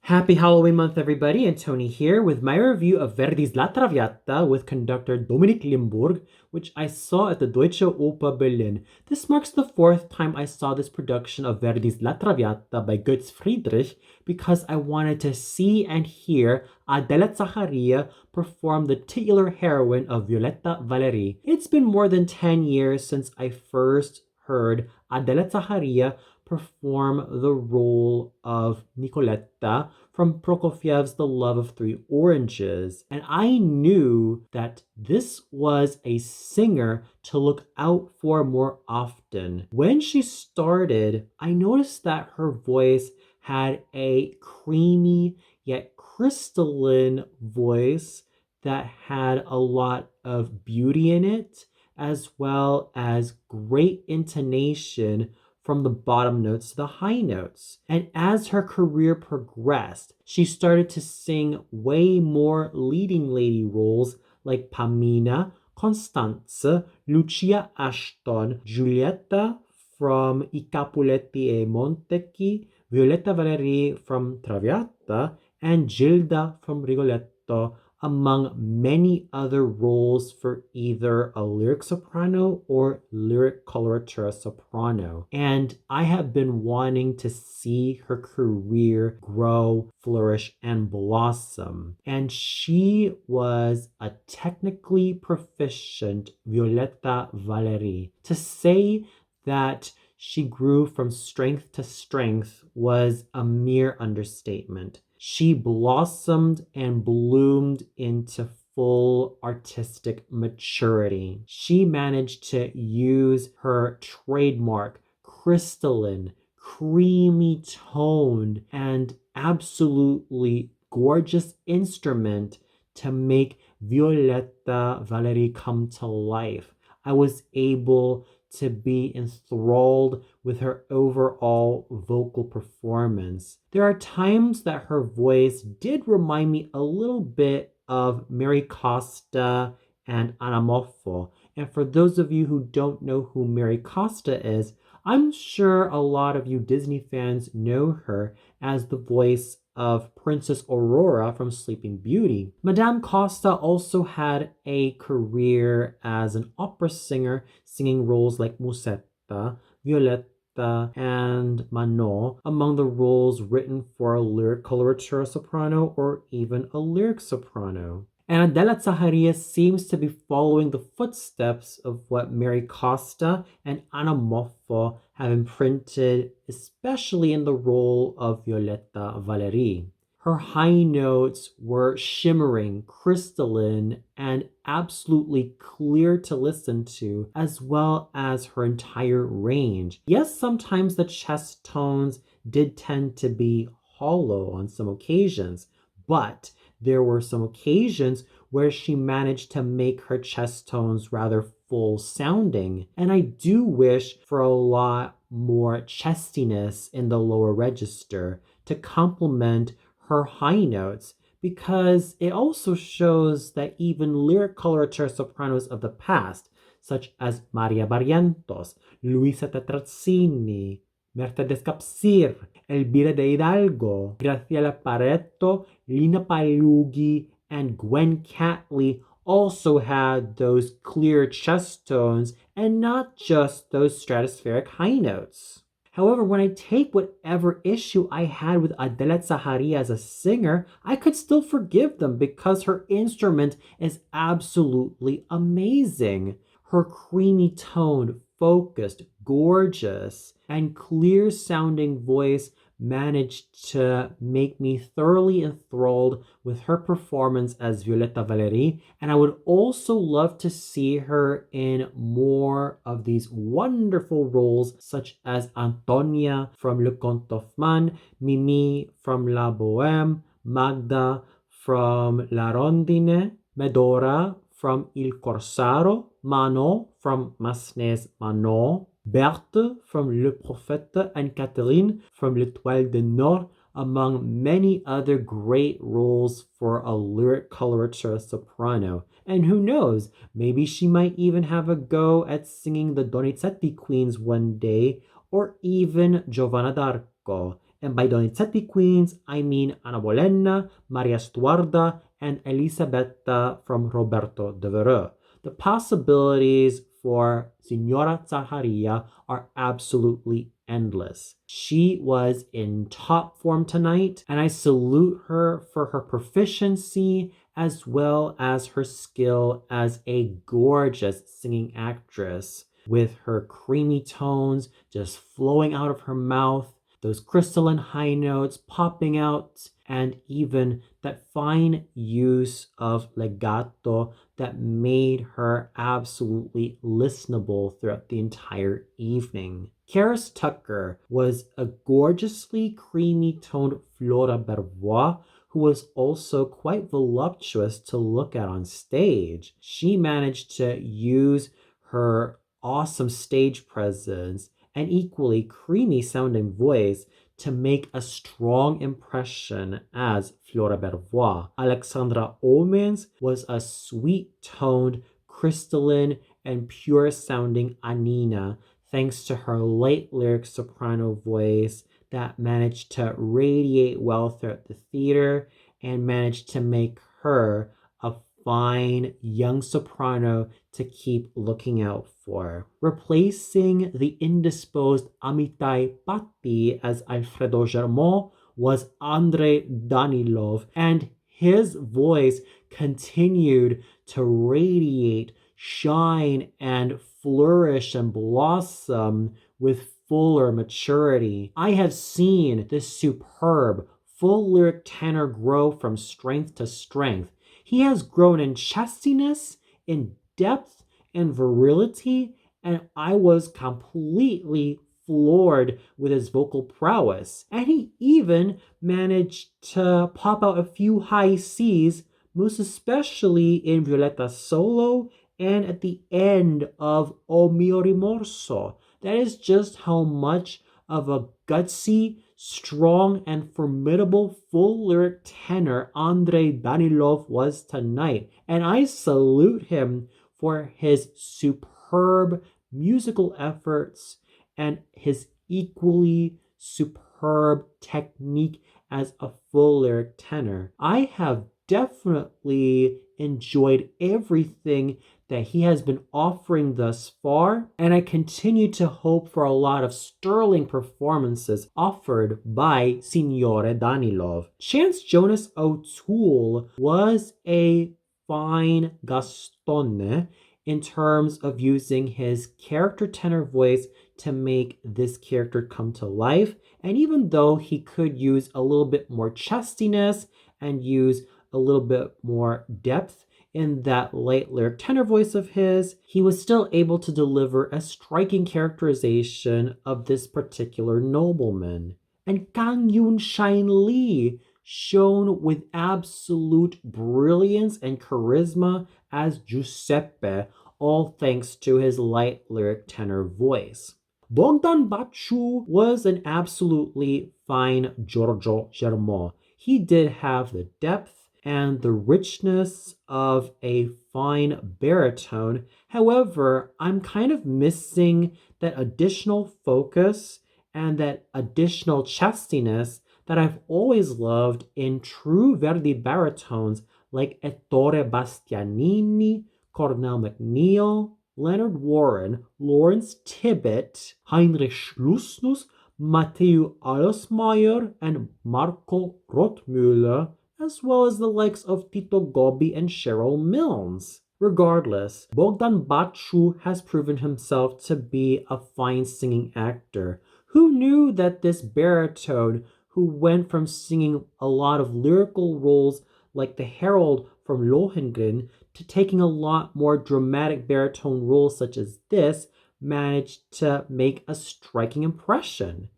Happy Halloween month, everybody, and Tony here with my review of Verdi's La Traviata with conductor Dominik Limburg, which I saw at the Deutsche Oper Berlin. This marks the fourth time I saw this production of Verdi's La Traviata by Götz Friedrich because I wanted to see and hear Adela Zaharia perform the titular heroine of Violetta Valery. It's been more than 10 years since I first heard Adela Zaharia perform the role of Nicoletta from Prokofiev's The Love of Three Oranges. And I knew that this was a singer to look out for more often. When she started, I noticed that her voice had a creamy yet crystalline voice that had a lot of beauty in it, as well as great intonation from the bottom notes to the high notes. And as her career progressed, she started to sing way more leading lady roles like Pamina, Constanze, Lucia Ashton, Giulietta from I Capuletti e Montecchi, Violetta Valery from Traviata, and Gilda from Rigoletto, among many other roles for either a lyric soprano or lyric coloratura soprano. And I have been wanting to see her career grow, flourish, and blossom. And she was a technically proficient Violetta Valery. To say that she grew from strength to strength was a mere understatement. She blossomed and bloomed into full artistic maturity. She managed to use her trademark, crystalline, creamy toned, and absolutely gorgeous instrument to make Violetta Valery come to life. I was able to be enthralled with her overall vocal performance. There are times that her voice did remind me a little bit of Mary Costa and Anna Moffo. And for those of you who don't know who Mary Costa is, I'm sure a lot of you Disney fans know her as the voice of Princess Aurora from Sleeping Beauty. Madame Costa also had a career as an opera singer, singing roles like Musetta, Violetta, and Manon, among the roles written for a lyric coloratura soprano or even a lyric soprano. And Adela Zaharia seems to be following the footsteps of what Mary Costa and Anna Moffo have imprinted, especially in the role of Violetta Valery. Her high notes were shimmering, crystalline, and absolutely clear to listen to, as well as her entire range. Yes, sometimes the chest tones did tend to be hollow on some occasions, but there were some occasions where she managed to make her chest tones rather full sounding. And I do wish for a lot more chestiness in the lower register to complement her high notes, because it also shows that even lyric coloratura sopranos of the past, such as Maria Barrientos, Luisa Tetrazzini, Mercedes Capsir, Elvira de Hidalgo, Graciela Pareto, Lina Palugi, and Gwen Catley also had those clear chest tones and not just those stratospheric high notes. However, when I take whatever issue I had with Adela Zaharia as a singer, I could still forgive them because her instrument is absolutely amazing. Her creamy toned, focused, gorgeous, and clear sounding voice managed to make me thoroughly enthralled with her performance as Violetta Valery, and I would also love to see her in more of these wonderful roles such as Antonia from Le Comte of Man, Mimi from La Bohème, Magda from La Rondine, Medora from Il Corsaro, Manon from Massenet's Manon, Berthe from Le Prophète, and Catherine from L'Étoile du Nord, among many other great roles for a lyric coloratura soprano. And who knows, maybe she might even have a go at singing the Donizetti Queens one day, or even Giovanna d'Arco. And by Donizetti queens, I mean Anna Bolena, Maria Stuarda, and Elisabetta from Roberto de Vereux. The possibilities for Signora Zaharia are absolutely endless. She was in top form tonight, and I salute her for her proficiency as well as her skill as a gorgeous singing actress, with her creamy tones just flowing out of her mouth, those crystalline high notes popping out, and even that fine use of legato that made her absolutely listenable throughout the entire evening. Karis Tucker was a gorgeously creamy toned Flora Bervois who was also quite voluptuous to look at on stage. She managed to use her awesome stage presence and equally creamy sounding voice to make a strong impression as Flora Bervois. Alexandra Omens was a sweet-toned, crystalline, and pure-sounding Anina, thanks to her light lyric soprano voice that managed to radiate well throughout the theater and managed to make her a fine young soprano to keep looking out for. Replacing the indisposed Amitai Patti as Alfredo Germont was Andrei Danilov, and his voice continued to radiate, shine, and flourish and blossom with fuller maturity. I have seen this superb, full lyric tenor grow from strength to strength. He has grown in chestiness, in depth, and virility, and I was completely floored with his vocal prowess. And he even managed to pop out a few high C's, most especially in Violetta's solo and at the end of O mio rimorso. That is just how much of a gutsy, strong, and formidable full lyric tenor Andrei Danilov was tonight. And I salute him for his superb musical efforts and his equally superb technique as a full lyric tenor. I have definitely enjoyed everything that he has been offering thus far, and I continue to hope for a lot of sterling performances offered by Signore Danilov. Chance-Jonas O'Toole was a fine Gastone in terms of using his character tenor voice to make this character come to life, and even though he could use a little bit more chestiness and use a little bit more depth in that light lyric tenor voice of his, he was still able to deliver a striking characterization of this particular nobleman. And Kang Yoon Shine Lee shone with absolute brilliance and charisma as Giuseppe, all thanks to his light lyric tenor voice. Bogdan Baciu was an absolutely fine Giorgio Germont. He did have the depth and the richness of a fine baritone. However, I'm kind of missing that additional focus and that additional chestiness that I've always loved in true Verdi baritones like Ettore Bastianini, Cornel McNeil, Leonard Warren, Lawrence Tibbett, Heinrich Schlusnus, Matteo Allesmeyer, and Marco Rothmüller, as well as the likes of Tito Gobbi and Cheryl Milnes. Regardless, Bogdan Baciu has proven himself to be a fine singing actor. Who knew that this baritone, who went from singing a lot of lyrical roles like the Herald from Lohengrin to taking a lot more dramatic baritone roles such as this, managed to make a striking impression?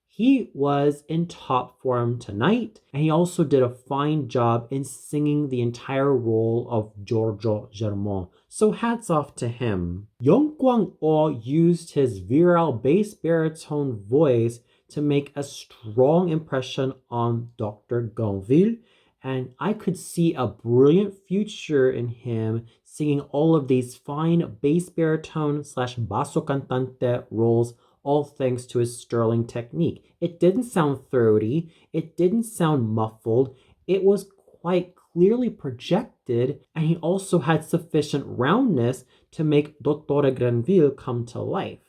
He was in top form tonight, and he also did a fine job in singing the entire role of Giorgio Germont. So hats off to him. Yong Kwang-oh used his virile bass baritone voice to make a strong impression on Dr. Gonville, and I could see a brilliant future in him singing all of these fine bass baritone slash basso cantante roles all thanks to his sterling technique. It didn't sound throaty, it didn't sound muffled, it was quite clearly projected, and he also had sufficient roundness to make Dottore Granville come to life.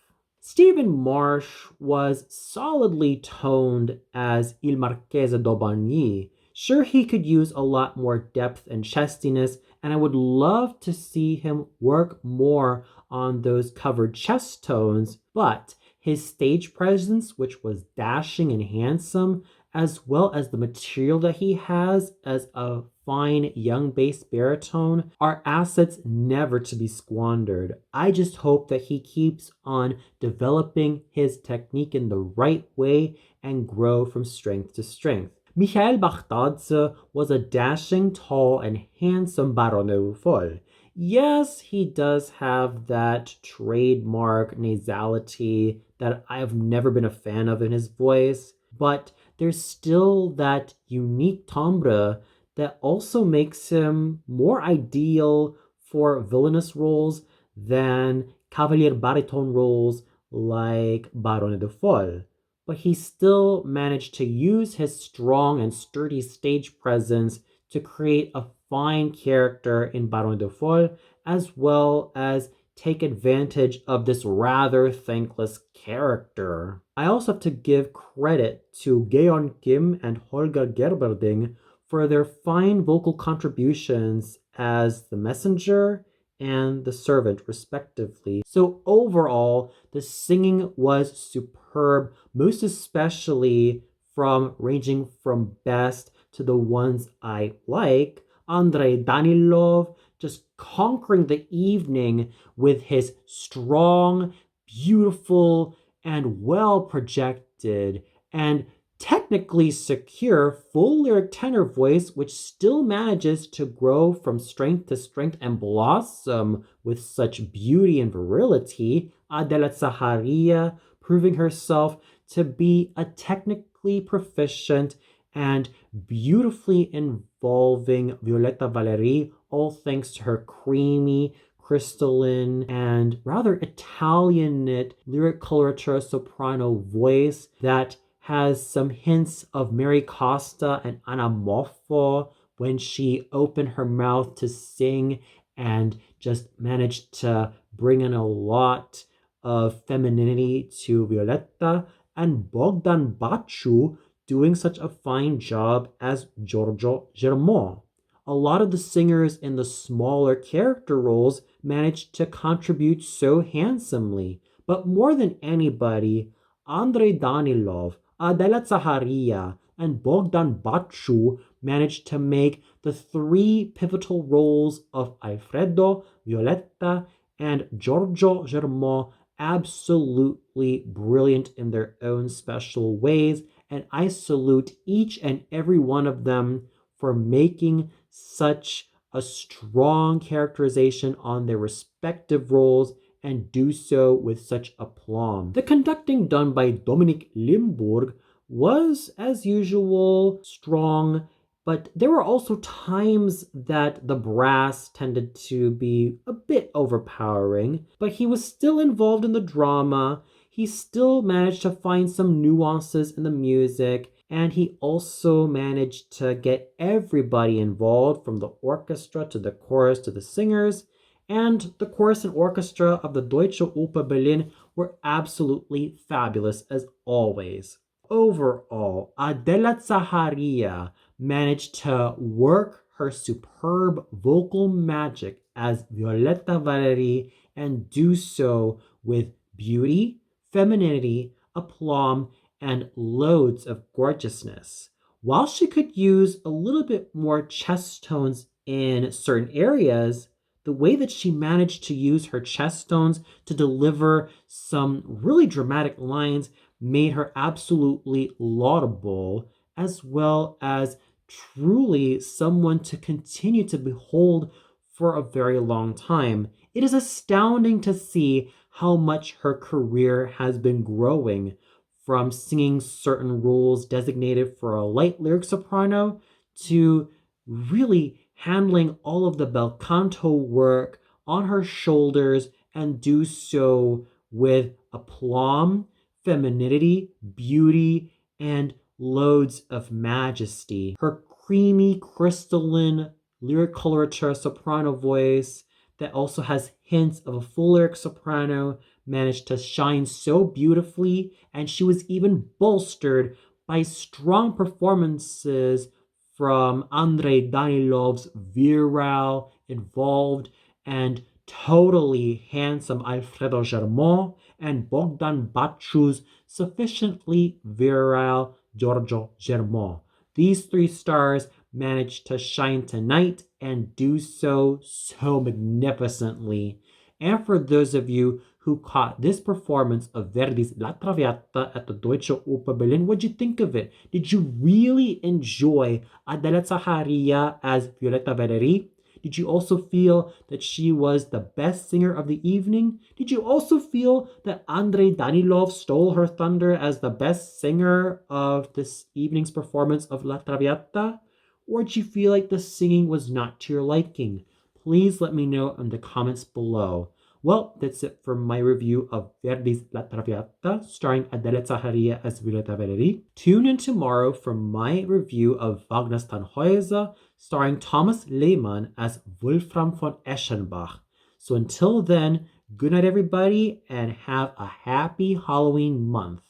Stephen Marsh was solidly toned as Il Marchese d'Aubigny. Sure, he could use a lot more depth and chestiness, and I would love to see him work more on those covered chest tones, but his stage presence, which was dashing and handsome, as well as the material that he has as a fine young bass baritone, are assets never to be squandered. I just hope that he keeps on developing his technique in the right way and grow from strength to strength. Michael Bachtatze was a dashing, tall, and handsome baronne voll. Yes, he does have that trademark nasality that I've never been a fan of in his voice, but there's still that unique timbre that also makes him more ideal for villainous roles than cavalier baritone roles like Barone de Foll. But he still managed to use his strong and sturdy stage presence to create a fine character in Barone de Foll, as well as take advantage of this rather thankless character. I also have to give credit to Geon Kim and Holger Gerberding for their fine vocal contributions as the messenger and the servant, respectively. So overall, the singing was superb, most especially from ranging from best to the ones I like. Andrei Danilov just conquering the evening with his strong, beautiful, and well projected and technically secure full lyric tenor voice, which still manages to grow from strength to strength and blossom with such beauty and virility. Adela Zaharia proving herself to be a technically proficient and beautifully involving Violetta Valery, all thanks to her creamy, crystalline, and rather Italianate lyric coloratura soprano voice that has some hints of Mary Costa and Anna Moffo when she opened her mouth to sing and just managed to bring in a lot of femininity to Violetta, and Bogdan Baciu doing such a fine job as Giorgio Germont. A lot of the singers in the smaller character roles managed to contribute so handsomely, but more than anybody, Andrei Danilov, Adela Zaharia, and Bogdan Baciu managed to make the three pivotal roles of Alfredo, Violetta, and Giorgio Germont absolutely brilliant in their own special ways, and I salute each and every one of them for making such a strong characterization on their respective roles and do so with such aplomb. The conducting done by Dominic Limburg was, as usual, strong, but there were also times that the brass tended to be a bit overpowering, but he was still involved in the drama. He still managed to find some nuances in the music, and he also managed to get everybody involved, from the orchestra to the chorus to the singers. And the chorus and orchestra of the Deutsche Oper Berlin were absolutely fabulous as always. Overall, Adela Zaharia managed to work her superb vocal magic as Violetta Valery and do so with beauty, femininity, aplomb, and loads of gorgeousness. While she could use a little bit more chest tones in certain areas, the way that she managed to use her chest tones to deliver some really dramatic lines made her absolutely laudable, as well as truly someone to continue to behold for a very long time. It is astounding to see how much her career has been growing, from singing certain roles designated for a light lyric soprano to really handling all of the bel canto work on her shoulders and do so with aplomb, femininity, beauty, and loads of majesty. Her creamy, crystalline, lyric coloratura soprano voice that also has hints of a full lyric soprano managed to shine so beautifully, and she was even bolstered by strong performances from Andrei Danilov's virile, involved, and totally handsome Alfredo Germont and Bogdan Baciu's sufficiently virile Giorgio Germont. These three stars managed to shine tonight and do so magnificently. And for those of you who caught this performance of Verdi's La Traviata at the Deutsche Oper Berlin, what'd you think of it? Did you really enjoy Adela Zaharia as Violetta Valery? Did you also feel that she was the best singer of the evening? Did you also feel that Andrei Danilov stole her thunder as the best singer of this evening's performance of La Traviata? Or did you feel like the singing was not to your liking? Please let me know in the comments below. Well, that's it for my review of Verdi's La Traviata, starring Adela Zaharia as Violetta Valery. Tune in tomorrow for my review of Wagner's Tannhäuser, starring Thomas Lehmann as Wolfram von Eschenbach. So until then, good night everybody, and have a happy Halloween month.